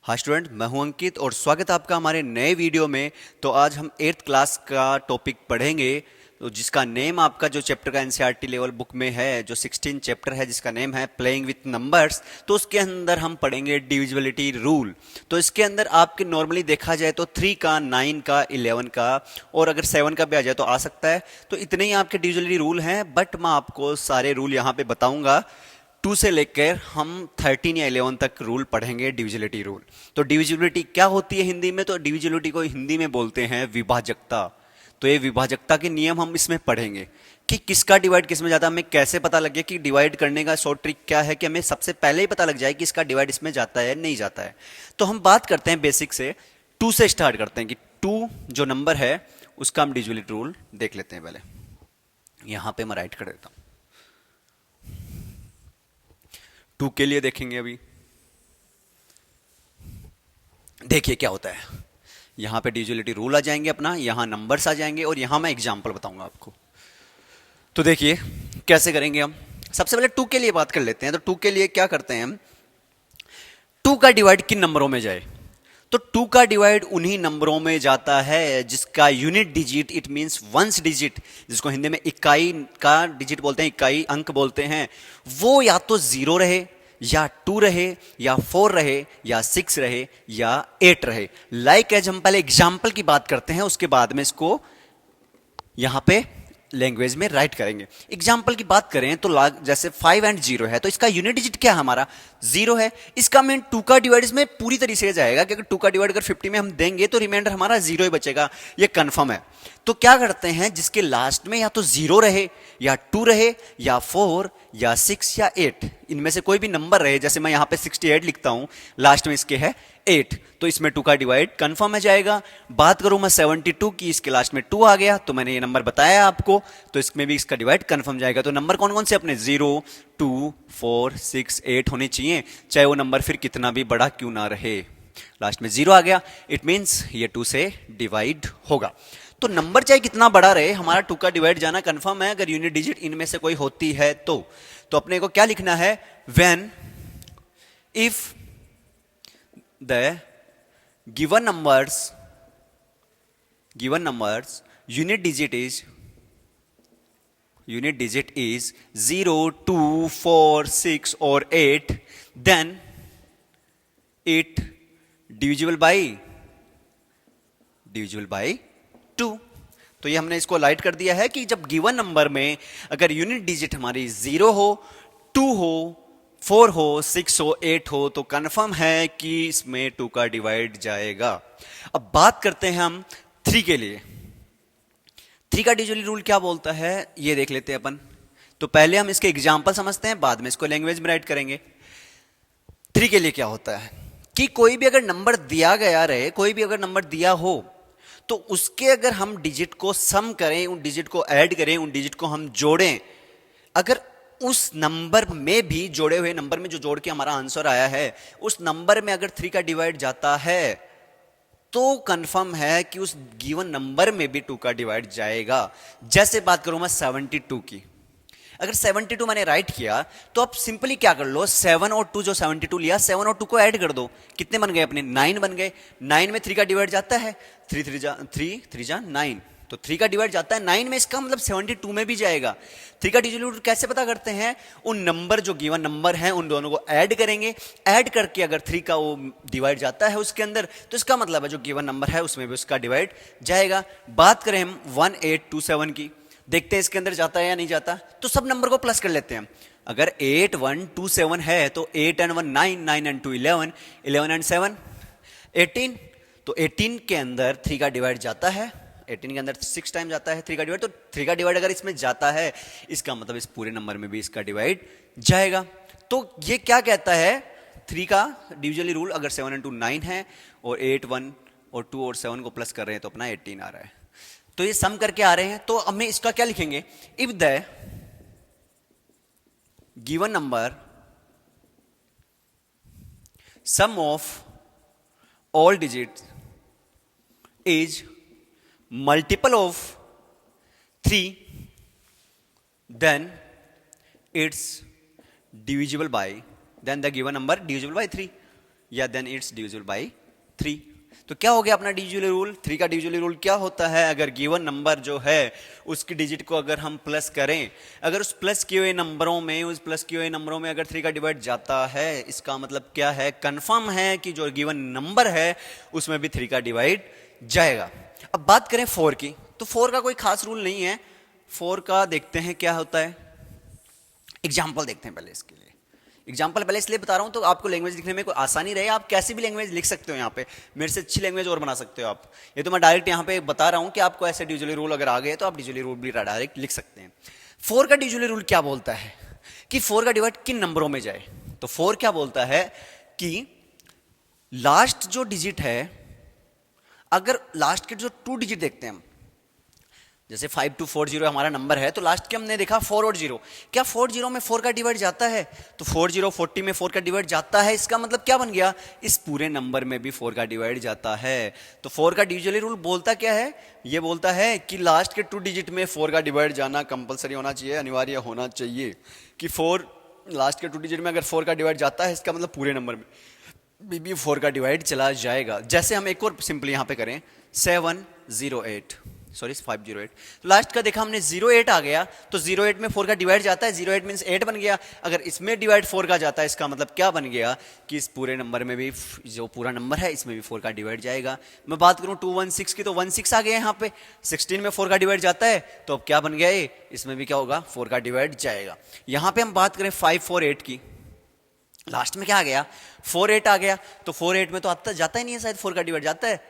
हाँ स्टूडेंट, मैं हूं अंकित और स्वागत है आपका हमारे नए वीडियो में। तो आज हम 8th क्लास का टॉपिक पढ़ेंगे, तो जिसका नेम आपका जो चैप्टर का एनसीईआरटी लेवल बुक में है, जो 16 चैप्टर है जिसका नेम है प्लेइंग विथ नंबर्स। तो उसके अंदर हम पढ़ेंगे डिविजिबिलिटी रूल। तो इसके अंदर आपके नॉर्मली देखा जाए तो 3 का, 9 का, 11 का और अगर 7 का भी आ जाए तो आ सकता है। तो इतने ही आपके डिविजिबिलिटी रूल हैं, बट मैं आपको सारे रूल यहाँ पे बताऊंगा। 2 से लेकर हम 13 या 11 तक रूल पढ़ेंगे डिविजिबिलिटी रूल। तो डिविजिबिलिटी क्या होती है हिंदी में? तो डिविजिबिलिटी को हिंदी में बोलते हैं विभाजकता। तो ये विभाजकता के नियम हम इसमें पढ़ेंगे कि किसका डिवाइड किस में जाता है, हमें कैसे पता लगे कि डिवाइड करने का शॉर्ट ट्रिक क्या है, कि हमें सबसे पहले ही पता लग जाए कि इसका डिवाइड इसमें जाता है नहीं जाता है। तो हम बात करते हैं बेसिक से, 2 से स्टार्ट करते हैं कि 2 जो नंबर है उसका हम डिविजिबिलिटी रूल देख लेते हैं। पहले यहां पे मैं राइट कर देता हूं। 2 के लिए देखेंगे। अभी देखिए क्या होता है। यहां पे डिविजिबिलिटी रूल आ जाएंगे अपना, यहां नंबर्स आ जाएंगे और यहां मैं एग्जांपल बताऊंगा आपको। तो देखिए कैसे करेंगे हम। सबसे पहले 2 के लिए बात कर लेते हैं। तो 2 के लिए क्या करते हैं हम, 2 का डिवाइड किन नंबरों में जाए? तो 2 का डिवाइड उन्हीं नंबरों में जाता है जिसका unit digit, it means ones digit, जिसको हिंदी में इकाई का डिजिट बोलते हैं, इकाई अंक बोलते हैं, वो या तो 0 रहे या 2 रहे या 4 रहे या 6 रहे या 8 रहे। लाइक एज हम पहले एग्जाम्पल की बात करते हैं, उसके बाद में इसको यहां पे लैंग्वेज में राइट करेंगे। एग्जाम्पल की बात करें तो जैसे 5 एंड 0 है, तो इसका यूनिट डिजिट क्या है? हमारा 0 है। इसका मीन 2 का डिवाइड इसमें पूरी तरीके से जाएगा, क्योंकि 2 का डिवाइड अगर 50 में हम देंगे तो रिमाइंडर हमारा 0 ही बचेगा, ये कंफर्म है। तो क्या करते हैं, जिसके लास्ट में या तो 0 रहे या 2 रहे या 4 या 6 या 8, इनमें से कोई भी नंबर रहे, जैसे मैं यहां पे 68 लिखता हूं, लास्ट में इसके है 8, तो इसमें 2 का डिवाइड कंफर्म है जाएगा। बात करूं मैं 72 की, इसके लास्ट में 2 आ गया, तो मैंने ये नंबर बताया आपको, तो इसमें भी इसका डिवाइड कंफर्म जाएगा। तो नंबर कौन कौन से अपने 0, 2, 4, 6, 8 होने चाहिए, चाहे वो नंबर फिर कितना भी बड़ा क्यों ना रहे। लास्ट में 0 आ गया, इट मींस ये 2 से डिवाइड होगा। तो नंबर चाहे कितना बड़ा रहे, हमारा 2 का डिवाइड जाना कंफर्म है अगर यूनिट डिजिट इनमें से कोई होती है तो। अपने को क्या लिखना है, when if the given numbers unit digit is 0, 2, 4, 6 or 8, then it divisible by 2। तो ये हमने इसको लाइट कर दिया है कि जब गिवन नंबर में अगर यूनिट डिजिट हमारी 0 हो, 2 हो, 4 हो, 6 हो, 8 हो, तो कंफर्म है कि इसमें 2 का डिवाइड जाएगा। अब बात करते हैं हम 3 के लिए। 3 का डिविजिबिलिटी रूल क्या बोलता है ये देख लेते हैं अपन। तो पहले हम इसके एग्जांपल समझते हैं, बाद में इसको लैंग्वेज में राइट करेंगे। 3 के लिए क्या होता है कि कोई भी अगर नंबर दिया गया रहे, कोई भी अगर नंबर दिया हो, तो उसके अगर हम डिजिट को सम करें, उन डिजिट को ऐड करें, उन डिजिट को हम जोड़ें, अगर उस नंबर में भी, जोड़े हुए नंबर में जो जोड़ के हमारा आंसर आया है, उस नंबर में अगर 3 का डिवाइड जाता है तो कंफर्म है कि उस गिवन नंबर में भी 2 का डिवाइड जाएगा। जैसे बात करूं मैं 72 की, अगर 72 मैंने राइट किया तो आप सिंपली क्या कर लो, 7 और 2 जो 72 लिया, 7 और 2 को ऐड कर दो, कितने बन गए अपने? 9 बन गए। 9 में 3 का डिवाइड जाता है, 3 3 जा 9, तो 3 का डिवाइड जाता है 9 में, इसका मतलब 72 में भी जाएगा। 3 का डिविजिबिलिटी कैसे पता करते हैं? उन नंबर जो गिवन नंबर हैं उन दोनों को ऐड करेंगे, ऐड करके अगर 3 का वो डिवाइड जाता है उसके अंदर, तो इसका मतलब है जो गिवन नंबर है उसमें भी उसका डिवाइड जाएगा। बात करें हम 1827 की, देखते हैं इसके अंदर जाता है या नहीं जाता। तो सब नंबर को प्लस कर लेते हैं। अगर 8127 है तो 8 एंड 1 9, 9 एंड 2 11, 11 एंड 7 18, तो 18 के अंदर 3 का डिवाइड जाता है, 18 के अंदर 6 टाइम जाता है 3 का डिवाइड, तो 3 का डिवाइड अगर इसमें जाता है, इसका मतलब इस पूरे नंबर में भी इसका डिवाइड जाएगा। तो ये क्या कहता है, 3 का डिविजिबिलिटी रूल, अगर 7 एंड 2 9 है और 8 1 और 2 और 7 को प्लस कर रहे हैं तो अपना 18 आ रहा है। तो ये सम करके आ रहे हैं, तो हमें इसका क्या लिखेंगे, if the given number sum of all digits is multiple of 3, then it's divisible by, then the given number divisible by 3। या देन इट्स डिविजिबल बाई 3। तो क्या हो गया अपना डिविजिबल रूल? 3 का डिविजिबल रूल क्या होता है? अगर गिवन नंबर जो है उसकी डिजिट को अगर हम प्लस करें, अगर उस प्लस किए हुए नंबरों में अगर 3 का डिवाइड जाता है, इसका मतलब क्या है? कंफर्म है कि जो गिवन नंबर है उसमें भी 3 का डिवाइड जाएगा। अब बात करें 4 की, तो 4 का कोई खास रूल नहीं है। 4 का देखते हैं क्या होता है, एग्जाम्पल देखते हैं पहले इसके लिए। एग्जाम्पल पहले इसलिए बता रहा हूं तो आपको लैंग्वेज लिखने में कोई आसानी रहे। आप कैसी भी लैंग्वेज लिख सकते हो, यहाँ पे मेरे से अच्छी लैंग्वेज और बना सकते हो आप। ये तो मैं डायरेक्ट यहाँ पे बता रहा हूं कि आपको ऐसे डिविजिबल रूल अगर आ गए तो आप डिविजिबल रूल भी डायरेक्ट लिख सकते हैं। 4 का डिविजिबल रूल क्या बोलता है कि 4 का डिवाइड किन नंबरों में जाए? तो 4 क्या बोलता है कि लास्ट जो डिजिट है, अगर लास्ट के जो 2 डिजिट देखते हैं हम, जैसे 5240 हमारा नंबर है, तो लास्ट के हमने देखा 4 और 0। क्या 40 में 4 का डिवाइड जाता है? तो 40 में 4 का डिवाइड जाता है। इसका मतलब क्या बन गया? इस पूरे नंबर में भी 4 का डिवाइड जाता है। तो 4 का डिविजिबल रूल बोलता क्या है? ये बोलता है कि लास्ट के 2 डिजिट में 4 का डिवाइड जाना कंपलसरी होना चाहिए, अनिवार्य होना चाहिए कि 4 लास्ट के 2 डिजिट में अगर 4 का डिवाइड जाता है, इसका मतलब पूरे नंबर में भी 4 का डिवाइड चला जाएगा। जैसे हम एक और सिंपल यहाँ पे करें 708 सॉरी 508, तो लास्ट का देखा हमने 08 आ गया, तो 08 में 4 का डिवाइड जाता है, 08 मीन्स 8 बन गया। अगर इसमें डिवाइड 4 का जाता है, इसका मतलब क्या बन गया कि इस पूरे नंबर में भी जो पूरा नंबर है इसमें भी 4 का डिवाइड जाएगा। मैं बात करूं 216 की, तो 16 आ गया यहाँ पे। 16 में 4 का डिवाइड जाता है, तो अब क्या बन गया ये? इसमें भी क्या होगा? 4 का डिवाइड जाएगा। यहाँ पे हम बात करें 548 की, लास्ट में क्या आ गया? 48 आ गया। तो 48 में तो आता जाता ही नहीं है शायद 4 का डिवाइड, जाता है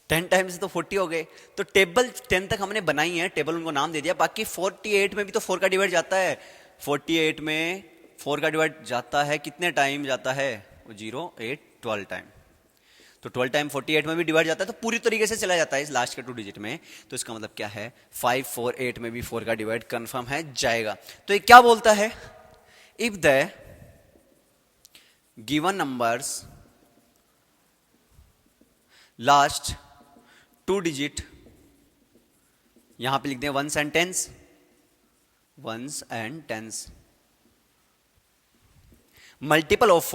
10 टाइम्स तो 40 हो गए। तो टेबल 10 तक हमने बनाई है, टेबल उनको नाम दे दिया। बाकी 48 में भी तो 4 का डिवाइड जाता है। 48 में 4 का डिवाइड जाता है, कितने टाइम जाता है? 0 8 12 टाइम। तो 12 टाइम 48 में भी डिवाइड जाता है, तो पूरी तरीके से चला जाता है इस लास्ट के 2 डिजिट में। तो इसका मतलब क्या है? 548 में भी 4 का डिवाइड कंफर्म है, जाएगा। तो ये क्या बोलता है? If the given numbers last 2 digit, यहां पे लिख दें ones and tens, multiple of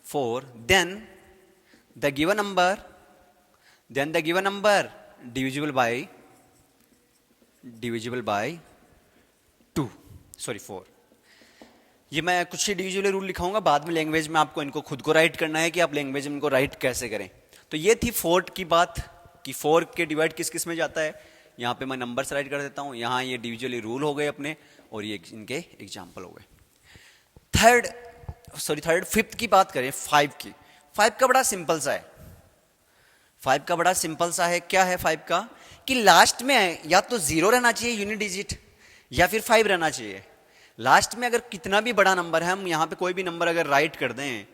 4, then the given number divisible by 2 sorry 4। ये मैं कुछ ही डिविजिबल रूल लिखाऊंगा, बाद में लैंग्वेज में आपको इनको खुद को राइट करना है कि आप लैंग्वेज में इनको राइट कैसे करें। तो ये थी 4 की बात कि 4 के डिवाइड किस किस में जाता है। यहाँ पे मैं नंबर्स राइट कर देता हूँ, यहाँ ये डिविजिबल रूल हो गए अपने, और ये इनके एग्जाम्पल हो गए। फिफ्थ की बात करें 5 की। 5 का बड़ा सिंपल सा है। क्या है 5 का? कि लास्ट में या तो 0 रहना चाहिए यूनिट डिजिट, या फिर 5 रहना चाहिए। लास्ट में अगर कितना भी बड़ा नंबर है, हम यहां पे कोई भी नंबर अगर राइट कर दें,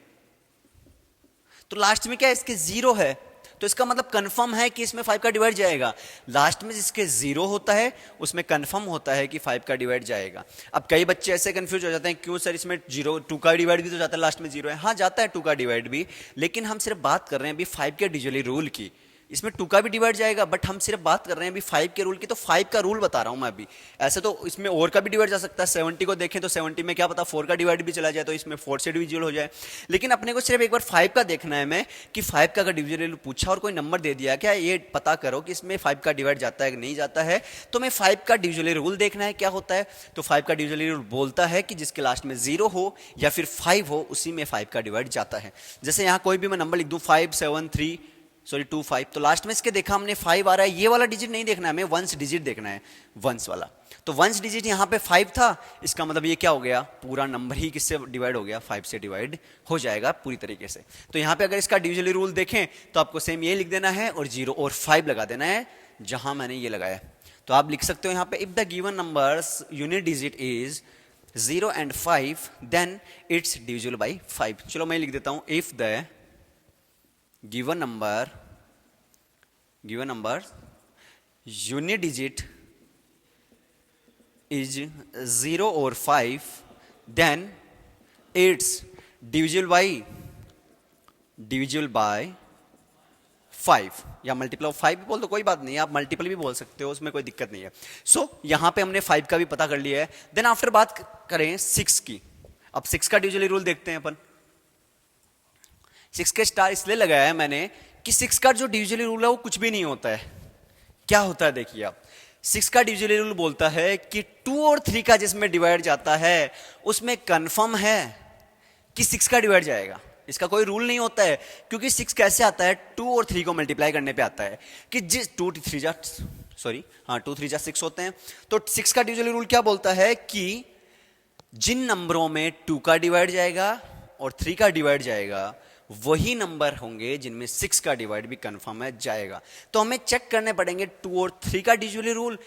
तो लास्ट में क्या है? इसके 0 है, तो इसका मतलब कंफर्म है कि इसमें 5 का डिवाइड जाएगा। लास्ट में जिसके 0 होता है उसमें कंफर्म होता है कि 5 का डिवाइड जाएगा। अब कई बच्चे ऐसे कंफ्यूज हो जाते हैं, क्यों सर इसमें 2 का डिवाइड भी तो जाता है, लास्ट में 0 है। हाँ जाता है 2 का डिवाइड भी, लेकिन हम सिर्फ बात कर रहे हैं अभी 5 के डिविजिबल रूल की। इसमें 2 का भी डिवाइड जाएगा, बट हम सिर्फ बात कर रहे हैं अभी 5 के रूल की। तो 5 का रूल बता रहा हूं मैं अभी। ऐसे तो इसमें और का भी डिवाइड जा सकता है। 70 को देखें तो 70 में क्या पता 4 का डिवाइड भी चला जाए, तो इसमें 4 से डिविजिबल हो जाए। लेकिन अपने को सिर्फ एक बार 5 का देखना है मैं, कि 5 का अगर डिविजिबल पूछा और कोई नंबर दे दिया, क्या ये पता करो कि इसमें 5 का डिवाइड जाता है कि नहीं जाता है, तो मैं 5 का डिविजिबल रूल देखना है क्या होता है। तो 5 का डिविजिबल रूल बोलता है कि जिसके लास्ट में 0 हो या फिर 5 हो, उसी में 5 का डिवाइड जाता है। जैसे यहाँ कोई भी मैं नंबर लिख दूं 573 तो लास्ट में इसके देखा हमने 5 आ रहा है, ये वाला डिजिट नहीं देखना है हमें, वंस डिजिट देखना है, वंस वाला। तो वंस डिजिट यहाँ पे 5 था, इसका मतलब ये क्या हो गया? पूरा नंबर ही किससे डिवाइड हो गया? 5 से डिवाइड हो जाएगा पूरी तरीके से। तो यहाँ पे अगर इसका डिविजिबल रूल देखें तो आपको सेम ये लिख देना है और 0 और 5 लगा देना है जहां मैंने ये लगाया। तो आप लिख सकते हो यहाँ पे, if the given numbers unit digit is 0 and 5 then it's divisible by 5। चलो मैं लिख देता हूं, if the given number unit digit is 0 or 5 then it's divisible by 5 या मल्टीपल ऑफ 5 भी बोल दो, कोई बात नहीं, आप मल्टीपल भी बोल सकते हो, उसमें कोई दिक्कत नहीं है। सो यहां पे हमने 5 का भी पता कर लिया है। देन आफ्टर बात करें 6 की। अब 6 का डिविजिबल रूल देखते हैं अपन। 6 के स्टार इसलिए लगाया है मैंने कि 6 का जो डिविजिबल रूल है वो कुछ भी नहीं होता है। क्या होता है देखिए आप, 6 का डिविजिबल रूल बोलता है कि 2 और 3 का जिसमें डिवाइड जाता है उसमें कंफर्म है कि 6 का डिवाइड जाएगा। इसका कोई रूल नहीं होता है, क्योंकि 6 कैसे आता है, 2 और 3 को मल्टीप्लाई करने पे आता है कि जिस 2 3 जा 6 होते हैं। तो 6 का डिविजिबल रूल क्या बोलता है कि जिन नंबरों में 2 का डिवाइड जाएगा और 3 का डिवाइड जाएगा वही नंबर होंगे जिनमें 6 का डिवाइड भी कंफर्म है जाएगा। तो हमें चेक करने पड़ेंगे 2 और 3 का डिविजिबल रूल।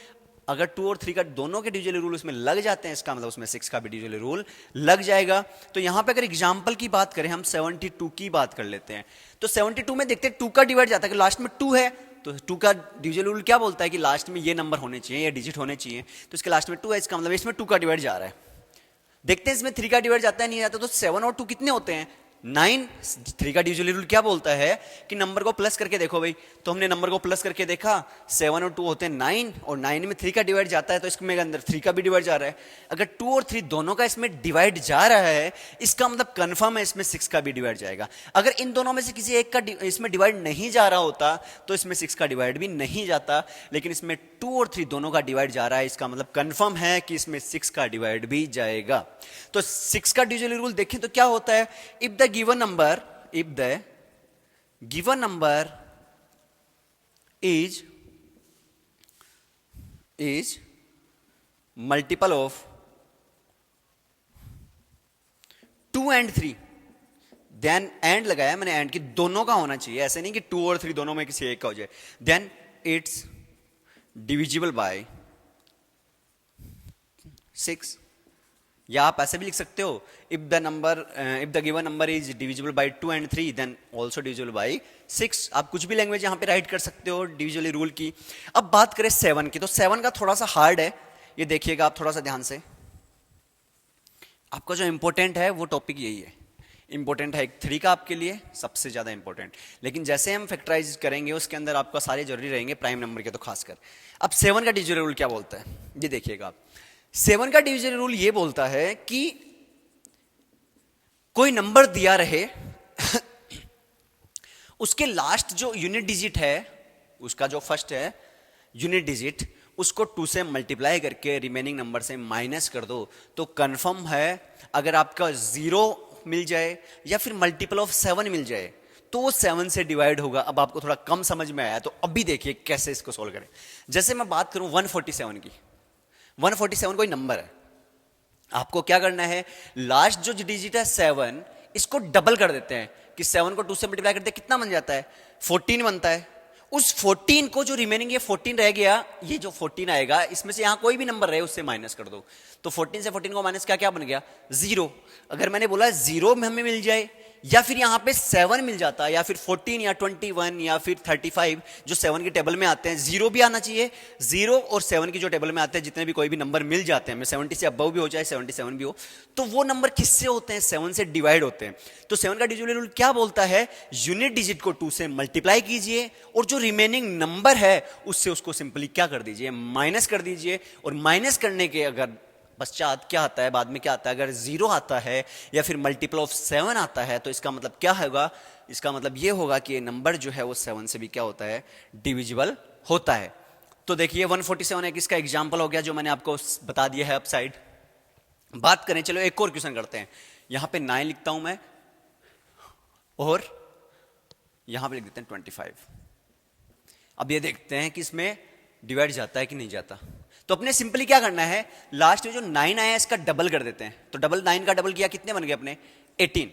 अगर 2 और 3 का दोनों के डिविजिबल रूल उसमें लग जाते हैं, इसका मतलब उसमें 6 का भी डिविजिबल रूल लग जाएगा। तो यहां पे अगर एग्जांपल की बात करें, हम 72 की बात कर लेते हैं। तो 72 में देखते हैं 2 का डिवाइड जाता है कि लास्ट में 2 है, तो 2 का डिविजिबल रूल क्या बोलता है कि लास्ट में ये नंबर होने चाहिए, ये डिजिट होने चाहिए। तो इसके लास्ट में 2 है, इसका मतलब इसमें 2 का डिवाइड जा रहा है। देखते हैं इसमें 3 का डिवाइड जाता है नहीं जाता। तो 7 और 2 कितने होते हैं, 9। 3 का डिविजिबल रूल क्या बोलता है कि नंबर को प्लस करके देखो भाई। तो हमने नंबर को प्लस करके देखा, 7 और 2 होते हैं 9, और 9 में 3 का डिवाइड जाता है, तो इसमें अंदर 3 का भी डिवाइड जा रहा है। अगर 2 और 3 दोनों का इसमें डिवाइड जा रहा है, इसका मतलब कंफर्म है इसमें 6 का भी डिवाइड जाएगा। अगर इन दोनों में से किसी एक का इसमें डिवाइड नहीं जा रहा होता तो इसमें 6 का डिवाइड भी नहीं जाता, लेकिन इसमें 2 और 3 दोनों का डिवाइड जा रहा है, इसका मतलब कंफर्म है कि इसमें 6 का डिवाइड भी जाएगा। तो 6 का डिविजिबल रूल देखें तो क्या होता है, if the given number is multiple of 2 and 3, then and लगाया मैंने, एंड की दोनों का होना चाहिए, ऐसे नहीं कि 2 और 3 दोनों में किसी एक का हो जाए। देन इट्स डिविजिबल बाय 6, या आप ऐसे भी लिख सकते हो, if the given number is divisible by 2 and 3 then also divisible by 6। आप कुछ भी लैंग्वेज यहां पे राइट कर सकते हो डिविजिबल रूल की। अब बात करें 7 की, तो 7 का थोड़ा सा हार्ड है, ये देखिएगा आप थोड़ा सा ध्यान से। आपका जो इंपॉर्टेंट है वो टॉपिक यही है, इंपॉर्टेंट है 3 का आपके लिए सबसे ज्यादा इंपॉर्टेंट, लेकिन जैसे हम फैक्टराइज करेंगे उसके अंदर आपका सारे जरूरी रहेंगे, प्राइम नंबर के तो खासकर। अब 7 का डिविजिबल रूल क्या बोलता है, ये देखिएगा आप। 7 का डिविजिबल रूल ये बोलता है कि कोई नंबर दिया रहे उसके लास्ट जो यूनिट डिजिट है, उसका जो फर्स्ट है यूनिट डिजिट, उसको 2 से मल्टीप्लाई करके रिमेनिंग नंबर से माइनस कर दो तो कंफर्म है। अगर आपका 0 मिल जाए या फिर मल्टीपल ऑफ 7 मिल जाए तो वो 7 से डिवाइड होगा। अब आपको थोड़ा कम समझ में आया तो अभी देखिए कैसे इसको सोल्व करें। जैसे मैं बात करूं 147 की, 147 कोई नंबर है, आपको क्या करना है, लास्ट जो डिजिट है 7, इसको डबल कर देते हैं कि 7 को 2 से मल्टीप्लाई करते हैं, कितना बन जाता है, 14 बनता है। उस 14 को जो रिमेनिंग ये 14 रह गया, ये जो 14 आएगा इसमें से यहां कोई भी नंबर रहे उससे माइनस कर दो। तो 14 से 14 को माइनस क्या बन गया, 0। अगर मैंने बोला 0 में हमें मिल जाए या फिर यहां पे 7 मिल जाता या फिर 14 या 21 या फिर 35 जो 7 के टेबल में आते हैं, 0 भी आना चाहिए। 0 और 7 की जो टेबल में आते हैं जितने भी कोई भी नंबर मिल जाते हैं, 70 से अबव भी हो जाए 77 भी हो, तो वो नंबर किससे होते हैं, 7 से डिवाइड होते हैं। तो 7 का डिविजिबल रूल क्या बोलता है, यूनिट डिजिट को 2 से मल्टीप्लाई कीजिए और जो रिमेनिंग नंबर है उससे उसको सिंपली क्या कर दीजिए, माइनस कर दीजिए। और माइनस करने के अगर पश्चात क्या आता है, बाद में क्या आता है, अगर 0 आता है या फिर मल्टीपल ऑफ 7 आता है तो इसका मतलब क्या होगा, इसका मतलब ये होगा कि ये नंबर जो है वो 7 से भी क्या होता है, डिविजिबल होता है। तो देखिए 147 एक इसका एग्जांपल हो गया जो मैंने आपको बता दिया है अप साइड। बात करें, चलो एक और क्वेश्चन करते हैं। यहां पे 9 लिखता हूं मैं और यहां पे लिख देते हैं 25। अब ये देखते हैं कि इसमें डिवाइड जाता है कि नहीं जाता। तो अपने सिंपली क्या करना है, लास्ट में जो 9 आया इसका डबल कर देते हैं। तो डबल 9 का डबल किया, कितने बन गए अपने, 18।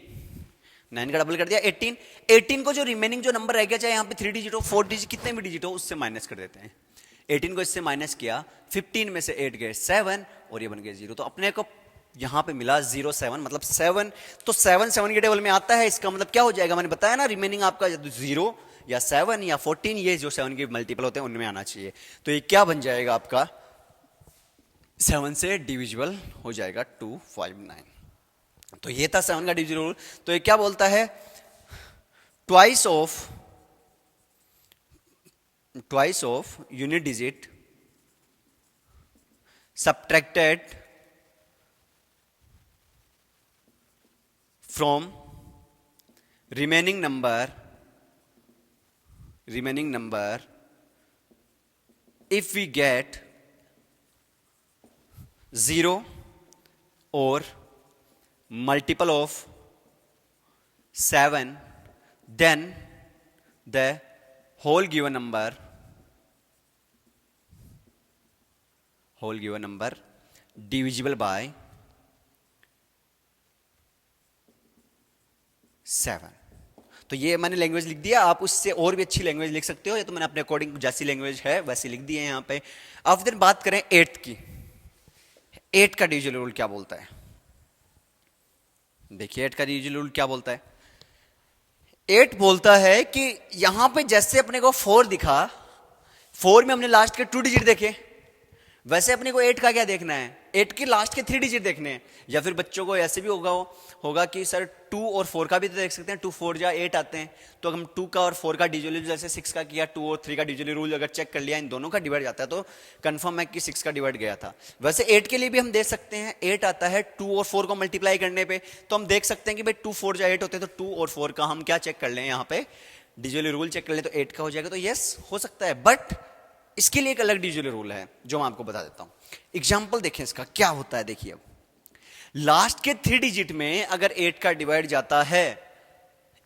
9 का डबल कर दिया 18। 18 को जो रिमेनिंग जो नंबर रह गया, चाहे यहां पे 3 डिजिट हो 4 डिजिट कितने भी डिजिट हो, उससे माइनस कर देते हैं। 18 को इससे माइनस किया, 15 में से 8 गए 7 और ये बन गए 0। तो अपने को यहां पे मिला 0 7 मतलब 7। तो 7 7 के टेबल में आता है, इसका मतलब क्या हो जाएगा, मैंने बताया ना, रिमेनिंग आपका 0 या 7 या 14, ये जो 7 के मल्टीपल होते हैं उनमें आना चाहिए। तो ये क्या बन जाएगा आपका, 7 से डिविजिबल हो जाएगा 259। तो ये था 7 का डिविजिबल रूल। तो ये क्या बोलता है, twice of unit digit subtracted from remaining number if we get 0 or multiple of 7, then the whole given number divisible by 7। तो ये मैंने लैंग्वेज लिख दिया, आप उससे और भी अच्छी लैंग्वेज लिख सकते हो, या तो मैंने अपने अकॉर्डिंग जैसी लैंग्वेज है वैसी लिख दी है यहाँ पे। अब फिर बात करें 8 की। 8 का डिविजिबल रूल क्या बोलता है? देखिए 8 का डिविजिबल रूल क्या बोलता है। 8 बोलता है कि यहां पे जैसे अपने को 4 दिखा, 4 में हमने लास्ट के 2 डिजिट देखे, वैसे अपने को 8 का क्या देखना है? 8 के लास्ट के 3 डिजिट देखने हैं। या फिर बच्चों को ऐसे भी होगा कि सर 2 और 4 का भी तो देख सकते हैं, 2 4 जा 8 आते हैं, तो हम 2 का और 4 का डिविजिबल जैसे 6 का किया, 2 और 3 का डिविजिबल रूल अगर चेक कर लिया, इन दोनों का डिवाइड जाता है तो कंफर्म है कि 6 का डिवाइड गया था। वैसे 8 के लिए भी हम देख सकते हैं, 8 आता है 2 और 4 को मल्टीप्लाई करने पे, तो हम देख सकते हैं कि भाई 2 4 जा 8 होते हैं, तो 2 और 4 का हम क्या चेक कर लें, यहाँ पे डिविजिबल रूल चेक कर लें तो 8 का हो जाएगा। तो यस हो सकता है, बट इसके लिए एक अलग डिविजिबल रूल है जो मैं आपको बता देता हूं। एग्जाम्पल देखें इसका क्या होता है। देखिए अब लास्ट के 3 डिजिट में अगर 8 का डिवाइड जाता है,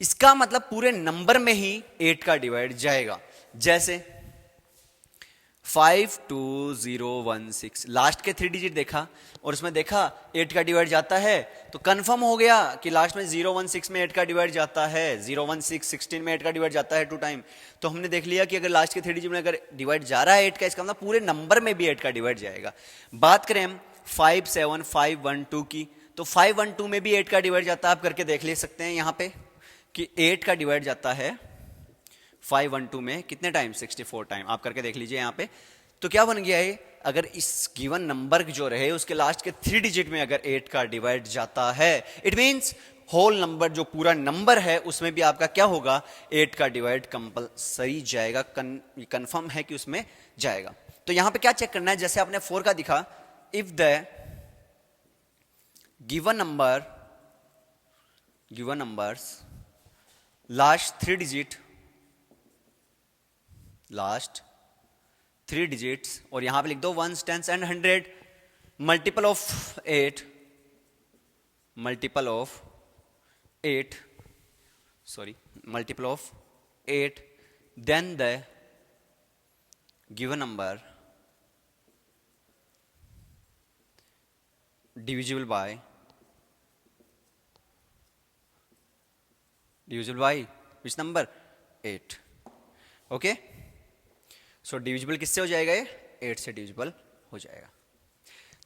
इसका मतलब पूरे नंबर में ही 8 का डिवाइड जाएगा। जैसे 52016 लास्ट के 3 डिजिट देखा और उसमें देखा 8 का डिवाइड जाता है, तो कंफर्म हो गया कि लास्ट में 016 में 8 का डिवाइड जाता है, 016 16 में 8 का डिवाइड जाता है 2 टाइम। तो हमने देख लिया कि अगर लास्ट के 3 डिजिट में अगर डिवाइड जा रहा है 8 का, इसका मतलब पूरे नंबर में भी 8 का डिवाइड जाएगा। बात करें हम 57512 की, तो 512 में भी 8 का डिवाइड जाता है। आप करके देख ले सकते हैं यहाँ पे कि 8 का डिवाइड जाता है 512 में कितने टाइम? 64 टाइम। आप करके देख लीजिए यहाँ पे। तो क्या बन गया है, अगर इस गिवन नंबर जो रहे उसके लास्ट के 3 डिजिट में अगर 8 का डिवाइड जाता है, इट मींस होल नंबर जो पूरा नंबर है उसमें भी आपका क्या होगा? 8 का डिवाइड कंपलसरी जाएगा, कंफर्म है कि उसमें जाएगा। तो यहां पे क्या चेक करना है, जैसे आपने 4 का दिखा, if the given numbers last 3 digits और यहां पे लिख दो 1s 10s and 100, multiple of 8 then the given number divisible by which number? 8। Okay, so divisible किससे हो जाएगा? ये 8 से डिविजिबल हो जाएगा।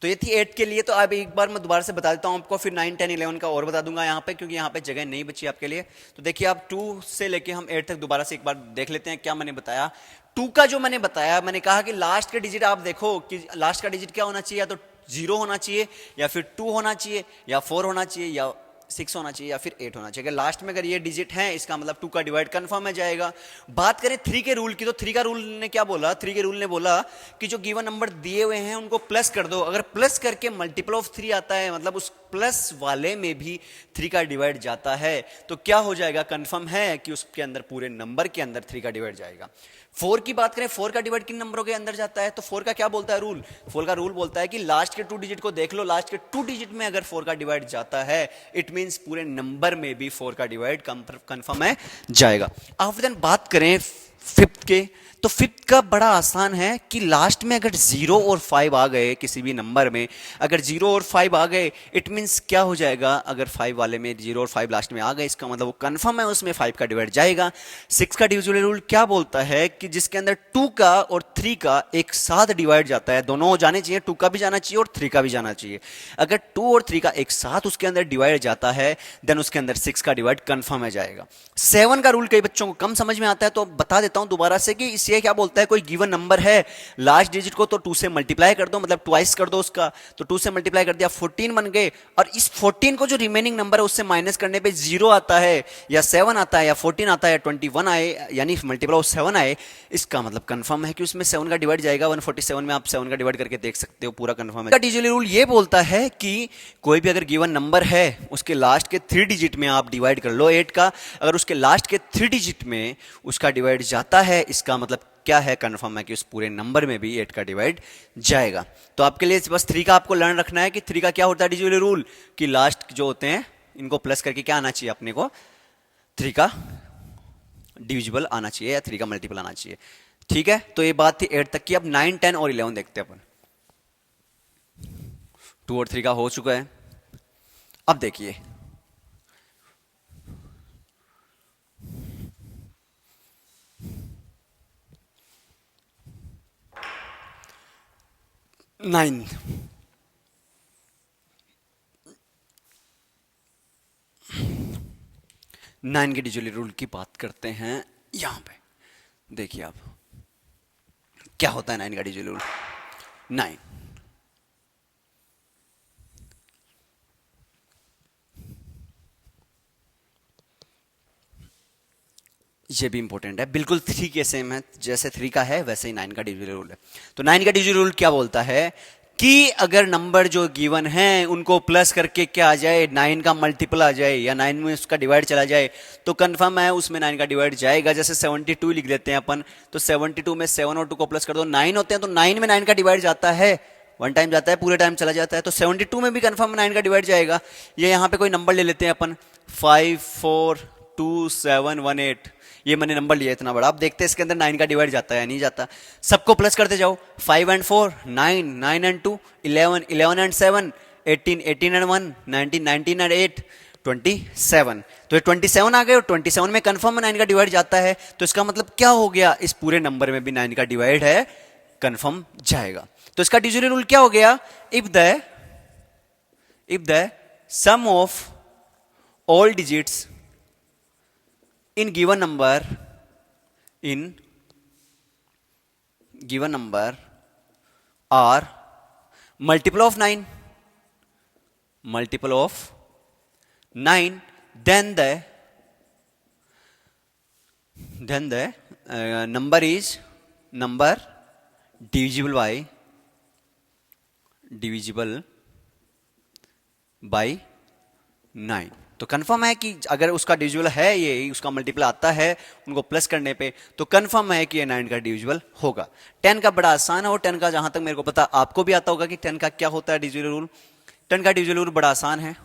तो ये थी 8 के लिए। तो अब एक बार मैं दोबारा से बता देता हूं आपको, फिर 9 10 11 का और बता दूंगा यहाँ पे, क्योंकि यहाँ पे जगह नहीं बची आपके लिए। तो देखिए आप 2 से लेके हम 8 तक दोबारा से एक बार देख लेते हैं क्या मैंने बताया। 2 का जो मैंने बताया, मैंने कहा कि लास्ट के डिजिट आप देखो कि लास्ट का डिजिट क्या होना चाहिए, या तो 0 होना चाहिए, या फिर 2 होना चाहिए, या 4 होना चाहिए, या 6 होना चाहिए, या फिर 8 होना चाहिए। लास्ट में अगर ये डिजिट है, इसका मतलब 2 का डिवाइड कंफर्म है जाएगा। बात करें 3 के रूल की, तो 3 का रूल ने क्या बोला? 3 के रूल ने बोला कि जो गिवन नंबर दिए हुए हैं उनको प्लस कर दो। अगर प्लस करके मल्टीपल ऑफ 3 आता है, मतलब उस प्लस वाले में भी 3 का डिवाइड जाता है, तो क्या हो जाएगा? कंफर्म है कि उसके अंदर पूरे नंबर के अंदर 3 का डिवाइड जाएगा। 4 की बात करें, 4 का डिवाइड किन नंबरों के अंदर जाता है? तो 4 का क्या बोलता है रूल? 4 का रूल बोलता है कि लास्ट के 2 डिजिट को देख लो, लास्ट के 2 डिजिट में अगर 4 का डिवाइड जाता है, इट मींस पूरे नंबर में भी 4 का डिवाइड कंफर्म है जाएगा। आफ्टर देन बात करें 5th के, तो 5th का बड़ा आसान है कि लास्ट में अगर 0 और 5 आ गए किसी भी नंबर में, अगर 0 और 5 आ गए, इट मींस क्या हो जाएगा? अगर 5 वाले में 0 और 5 लास्ट में आ गए, इसका मतलब वो कंफर्म है उसमें 5 का डिवाइड जाएगा। 6 का डिविजिबल रूल क्या बोलता है कि जिसके अंदर 2 का और 3 का एक साथ डिवाइड जाता है, दोनों हो जाने चाहिए, 2 का भी जाना चाहिए और 3 का भी जाना चाहिए। अगर 2 और 3 का एक साथ उसके अंदर डिवाइड जाता है, देन उसके अंदर 6 का डिवाइड कंफर्म है जाएगा। 7 का रूल कई बच्चों को कम समझ में आता है, तो बता देता देता हूं दोबारा से कि इससे क्या बोलता है, कोई गिवन नंबर है, लास्ट डिजिट को तो 2 से मल्टीप्लाई कर दो, मतलब ट्वाइस कर दो उसका, तो 2 से मल्टीप्लाई कर दिया 14 बन गए, और इस 14 को जो रिमेनिंग नंबर है उससे माइनस करने पे 0 आता है या 7 आता है या 14 आता है या 21 आए, यानी मल्टीप्लाई ऑफ 7 आए, इसका मतलब कंफर्म है कि उसमें 7 का डिवाइड जाएगा। 147 में आप 7 का डिवाइड करके देख सकते हो, पूरा कंफर्म है। डिजिटल रूल ये बोलता है कि कोई भी अगर गिवन नंबर है उसके लास्ट के 3 डिजिट में आप डिवाइड कर लो 8 का, अगर उसके लास्ट के 3 डिजिट में उसका डिवाइड जाता है, इसका मतलब क्या है, कंफर्म है कि उस पूरे नंबर में भी 8 का डिवाइड जाएगा। तो आपके लिए बस 3 का आपको लर्न रखना है कि 3 का क्या होता है डिजिटल रूल, कि लास्ट जो होते हैं इनको प्लस करके क्या आना चाहिए अपने को, 3 का डिविजिबल आना चाहिए या 3 का मल्टीपल आना चाहिए। ठीक है, तो ये बात थी 8 तक की। अब 9, 10 और 11 देखते हैं अपन। 2 और 3 का हो चुका है। अब देखिए नाइन, नाइन के डिजिटल रूल की बात करते हैं। यहां पे देखिए आप क्या होता है 9 का डिजिटल रूल। 9 ये भी इंपॉर्टेंट है, बिल्कुल 3 के सेम है, जैसे 3 का है वैसे ही 9 का डिजिटल रूल है। तो 9 का डिजिटल रूल क्या बोलता है कि अगर नंबर जो गिवन है उनको प्लस करके क्या आ जाए, 9 का मल्टीपल आ जाए या 9 में उसका डिवाइड चला जाए, तो कंफर्म है उसमें 9 का डिवाइड जाएगा। जैसे 72 लिख देते हैं अपन, तो 72 में 7 और 2 को प्लस कर दो, 9 होते हैं, तो 9 में 9 का डिवाइड जाता है, 1 टाइम जाता है, पूरे टाइम चला जाता है, तो 72 में भी कंफर्म 9 का डिवाइड जाएगा। ये यहाँ पे कोई नंबर ले लेते हैं अपन, 5 4 2 7 1 8, ये मैंने नंबर लिया इतना बड़ा। अब देखते हैं इसके अंदर 9 का डिवाइड जाता है या नहीं जाता। सबको प्लस करते जाओ, 5 and 4 9, 9 and 2 11, 11 and 7 18, 18 and 1 19, 19 and 8 27। तो ये 27 आ गए, और 27 में कंफर्म 9 का डिवाइड जाता है, तो इसका मतलब क्या हो गया, इस पूरे नंबर में भी 9 का डिवाइड है, कंफर्म जाएगा। तो इसका डिजिटल रूल क्या हो गया, if the sum of all digits in given number are multiple of 9, then the number is divisible by 9। तो कंफर्म है कि अगर उसका डिविजिबल है, ये उसका मल्टीपल आता है उनको प्लस करने पे, तो कंफर्म है कि ये 9 का डिविजिबल होगा। 10 का बड़ा आसान है, और 10 का जहां तक मेरे को पता आपको भी आता होगा कि 10 का क्या होता है डिविजिबल रूल। 10 का डिविजिबल रूल बड़ा आसान है।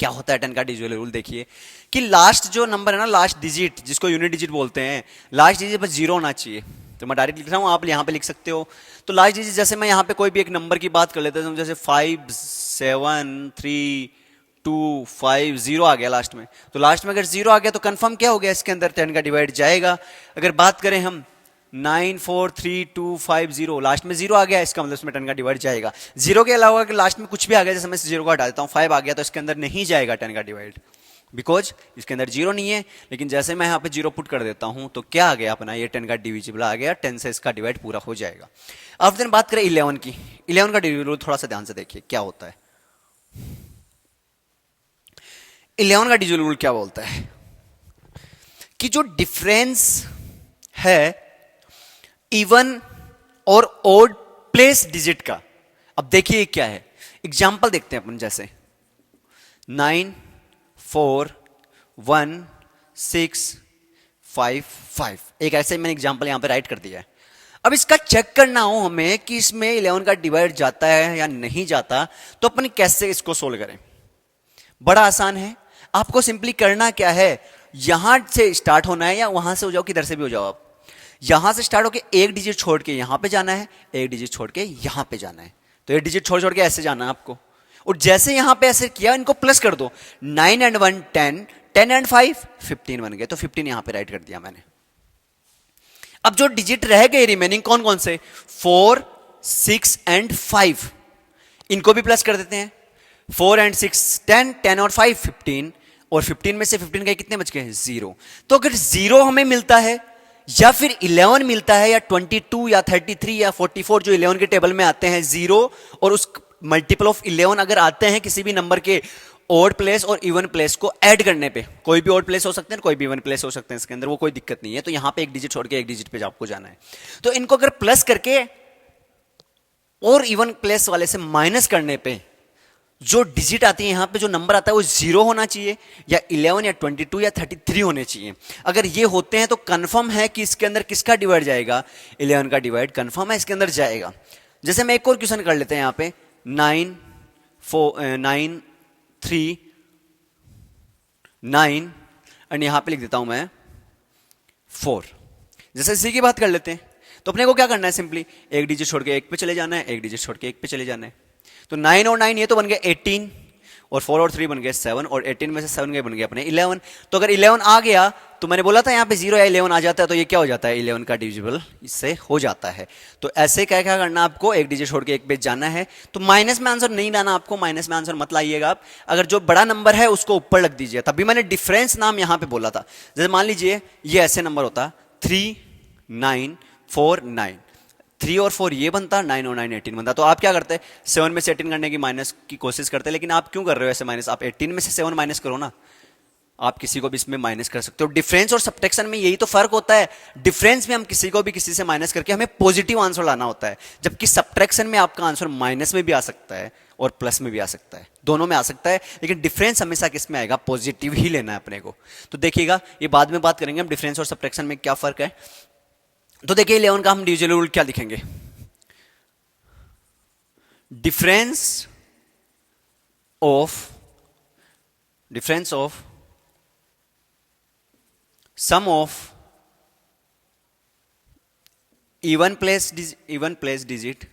क्या होता है 10 का डिविजिबल रूल, देखिए कि लास्ट जो नंबर है ना, लास्ट डिजिट जिसको यूनिट डिजिट बोलते हैं, लास्ट डिजिट बस 0 होना चाहिए। तो मैं डायरेक्ट लिख रहा हूं, आप यहां पे लिख सकते हो। तो लास्ट डिजिट, जैसे मैं यहां पे कोई भी एक नंबर की बात कर लेता हूं, जैसे 5 7 3 2 5 0 आ गया लास्ट में, तो लास्ट में अगर 0 आ गया तो कंफर्म क्या हो गया, इसके अंदर 10 का डिवाइड जाएगा। अगर बात करें हम 9 4 3 2 5 0, लास्ट में 0 आ गया, इसका मतलब इसमें 10 का डिवाइड जाएगा। 0 के अलावा अगर लास्ट में कुछ भी आ गया, जैसे मैं 0 को हटा देता हूं, 5 आ गया, तो इसके अंदर नहीं जाएगा 10 का डिवाइड, बिकॉज इसके अंदर 0 नहीं है। लेकिन जैसे मैं यहाँ पे 0 पुट कर देता हूं, तो क्या आ गया अपना, ये 10 का डिविजिबल आ गया, 10 से इसका डिवाइड पूरा हो जाएगा। अब दिन बात करें 11 की। 11 का डिविजिबल थोड़ा सा ध्यान से देखिए क्या होता है। 11 का डिजिटल रूल क्या बोलता है कि जो डिफरेंस है इवन और ओड प्लेस डिजिट का, अब देखिए क्या है, एग्जांपल देखते हैं अपन, जैसे 9 4 1 6 5 5, एक ऐसे मैंने एग्जांपल यहां पे राइट कर दिया है। अब इसका चेक करना हो हमें कि इसमें 11 का डिवाइड जाता है या नहीं जाता, तो अपन कैसे इसको सोल्व करें। बड़ा आसान है, आपको सिंपली करना क्या है, यहां से स्टार्ट होना है, या वहां से हो जाओ, किधर से भी हो जाओ आप, यहां से स्टार्ट होकर एक डिजिट छोड़ के यहां पे जाना है, एक डिजिट छोड़ के यहां पे जाना है। तो एक डिजिट छोड़ छोड़ के ऐसे जाना है आपको, और जैसे यहां पे ऐसे किया, इनको प्लस कर दो, 9 and 1 10, 10 and 5 15 बन गए, तो 15 यहां पे राइट कर दिया मैंने। अब जो डिजिट रह गए रिमेनिंग कौन कौन से, 4 6 and 5, इनको भी प्लस कर देते हैं। 4 and 6 10, 10 और 5 15, और 15 में से 15 गए, कितने बच गए, 0। तो अगर 0 हमें मिलता है या फिर 11 मिलता है, या 22 या 33 या 44 जो 11 के टेबल में आते हैं, जीरो और उस मल्टीपल ऑफ 11 अगर आते हैं किसी भी नंबर के ऑड प्लेस और इवन प्लेस को ऐड करने पे, कोई भी ऑड प्लेस हो सकते हैं, कोई भी इवन प्लेस हो सकते हैं इसके अंदर, वो कोई दिक्कत नहीं है। तो यहां पे एक डिजिट छोड़ के एक डिजिट पे आपको जाना है। तो इनको अगर प्लस करके और इवन प्लेस वाले से माइनस करने पे जो डिजिट आती है, यहां पे जो नंबर आता है वो 0 होना चाहिए, या 11 या 22 या 33 होने चाहिए। अगर ये होते हैं तो कंफर्म है कि इसके अंदर किसका डिवाइड जाएगा, 11 का डिवाइड कंफर्म है इसके अंदर जाएगा। जैसे मैं एक और क्वेश्चन कर लेते हैं यहां पे, 9 3 9 एंड यहां पे लिख देता हूं मैं 4। जैसे इसी की बात कर लेते हैं, तो अपने को क्या करना है, सिंपली एक डिजिट छोड़ के एक पे चले जाना है, एक डिजिट छोड़ के एक पे चले जाना है। तो 9 और 9 ये तो बन गए 18, और 4 और 3 बन गए 7, और 18 में से 7 गए बन गए अपने 11। तो अगर 11 आ गया तो मैंने बोला था यहाँ पे 0 या 11 आ जाता है, तो ये क्या हो जाता है, 11 का डिविजिबल इससे हो जाता है। तो ऐसे क्या क्या करना आपको, एक डिजिट छोड़ के एक पे जाना है। तो माइनस में आंसर नहीं लाना आपको, माइनस में आंसर मत लाइएगा आप। अगर जो बड़ा नंबर है उसको ऊपर लग दीजिए। तभी मैंने डिफरेंस नाम यहाँ पे बोला था। जैसे मान लीजिए ये ऐसे नंबर होता 3 9 4 9, 3 और 4 ये बनता, 9 और 9 18 बनता। तो आप क्या करते हैं, 7 में से 18 करने की माइनस की कोशिश करते हैं, लेकिन आप क्यों कर रहे हो ऐसे माइनस, आप 18 में से 7 माइनस करो ना। आप किसी को भी इसमें माइनस कर सकते हो। डिफरेंस और सब्ट्रैक्शन में यही तो फर्क होता है। डिफरेंस में हम किसी को भी किसी से माइनस करके हमें पॉजिटिव आंसर लाना होता है, जबकि सब्ट्रैक्शन में आपका आंसर माइनस में भी आ सकता है और प्लस में भी आ सकता है, दोनों में आ सकता है। लेकिन डिफरेंस हमेशा किस में आएगा, पॉजिटिव ही लेना है अपने को। तो देखिएगा, ये बाद में बात करेंगे हम डिफरेंस और सब्ट्रैक्शन में क्या फर्क है। तो देखिए 11 का हम डिविजिबल रूल क्या लिखेंगे, difference of sum of even place digit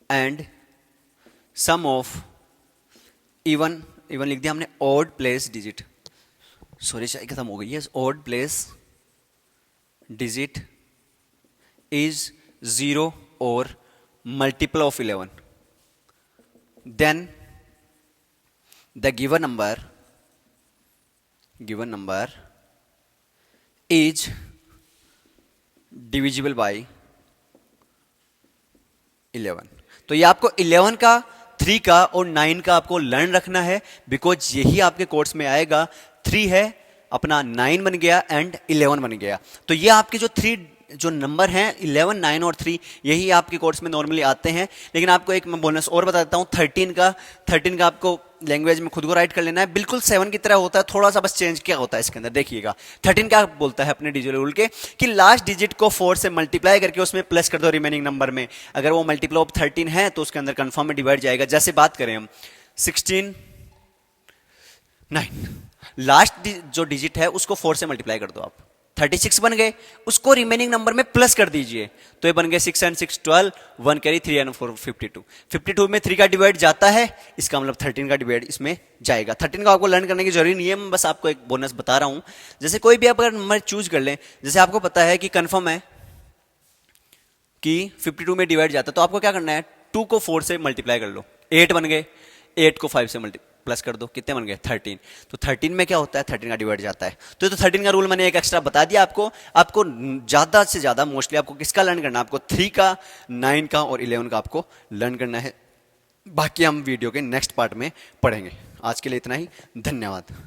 and sum of even लिख दिया हमने odd place digit, सॉरी शायद खत्म हो गई है, odd place digit is 0 or multiple of 11, then the given number is divisible by 11। तो ये आपको 11 का, 3 का और 9 का आपको लर्न रखना है, बिकॉज यही आपके कोर्स में आएगा। 3 है अपना, 9 बन गया एंड 11 बन गया। तो ये आपके जो 3 जो नंबर हैं 11, 9 और 3, यही आपके कोर्स में नॉर्मली आते हैं। लेकिन आपको एक मैं बोनस और बता देता हूँ, 13 का आपको लैंग्वेज में खुद को राइट कर लेना है, बिल्कुल 7 की तरह होता है, थोड़ा सा बस चेंज क्या होता है इसके अंदर देखिएगा। 13 क्या बोलता है अपने डिजिटल रूल के, कि लास्ट डिजिट को 4 से मल्टीप्लाई करके उसमें प्लस कर दो रिमेनिंग नंबर में। अगर वो मल्टीपल ऑफ 13 है तो उसके अंदर कंफर्म में डिवाइड जाएगा। जैसे बात करें हम 16 9, लास्ट जो डिजिट है उसको 4 से मल्टीप्लाई कर दो आप, 36 बन गए, उसको रिमेनिंग नंबर में प्लस कर दीजिए, तो ये बन गए 6 एंड 6 12, 1 कैरी 3 एंड 4 52। 52 में 3 का डिवाइड जाता है, इसका मतलब 13 का डिवाइड इसमें जाएगा। 13 का आपको लर्न करने की जरूरी नहीं है, मैं बस आपको एक बोनस बता रहा हूं। जैसे कोई भी आप अगर नंबर चूज कर लें, जैसे आपको पता है कि कंफर्म है कि 52 में डिवाइड जाता है, तो आपको क्या करना है, 2 को 4 से मल्टीप्लाई कर लो, 8 बन गए, 8 को 5 से प्लस कर दो, कितने बन गए 13। तो 13 में क्या होता है, 13 का डिवाइड जाता है। तो 13 का रूल मैंने एक एक्स्ट्रा बता दिया आपको ज्यादा से ज्यादा मोस्टली आपको किसका लर्न करना है, आपको 3 का, 9 का और 11 का आपको लर्न करना है। बाकी हम वीडियो के नेक्स्ट पार्ट में पढ़ेंगे। आज के लिए इतना ही, धन्यवाद।